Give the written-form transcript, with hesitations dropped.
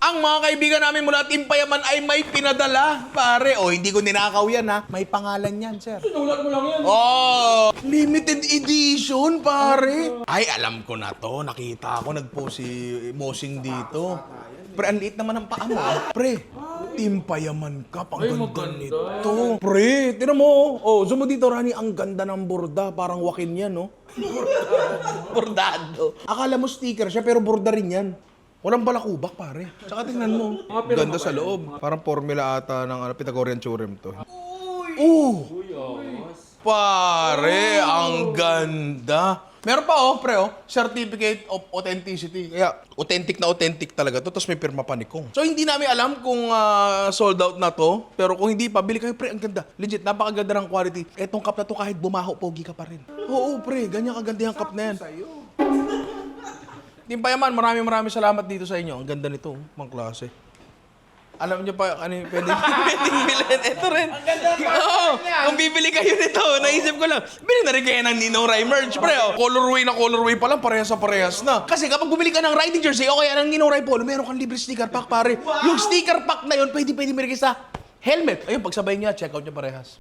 Ang mga kaibigan namin mula Team Payaman ay may pinadala, pare. O, hindi ko ninakaw yan, ha. May pangalan yan, sir. Sinulat mo lang yan. Oh, limited edition, pare. Ay, alam ko na to. Nakita ko, nagpost si Mosing dito. Pre, ang liit naman ang paa mo. Pre, Team Payaman ka. Ang ganda maganda. nito. Pre, tinan mo. Oh, zoom mo dito, Rani. Ang ganda ng borda. Parang wakin yan, no? Bordado. Akala mo sticker siya, pero borda rin yan. Walang balakubak, pare. Tsaka tingnan mo. Ganda sa loob. Parang formula ata ng Pythagorean theorem to. Pare, ang ganda. Meron pa pre certificate of authenticity. Kaya authentic na authentic talaga to. Tapos may pirma pa ni Kong. So hindi namin alam kung sold out na to. Pero kung hindi pa, bili kayo pre, ang ganda. Legit, napakaganda ng quality. Etong cup na to kahit bumaho, pogi ka pa rin. Oo pre, ganyan kaganda yung cup na yan. Team Payaman, maraming salamat dito sa inyo. Ang ganda nito, mga klase. Alam niyo pa, ano yung pwedeng bilhin? Ito rin. Ang ganda kung bibili kayo nito, naisip ko lang, bili na rin kayo ng Ninong Rai merch, pre. Colorway na colorway pa lang, parehas sa parehas na. Kasi kapag bumili ka ng riding jersey o kaya ng Ninong Rai polo, meron kang libre sticker pack, pare. Yung sticker pack na yun, pwede mo rin sa helmet. Ayun, pagsabay niya, check out niya parehas.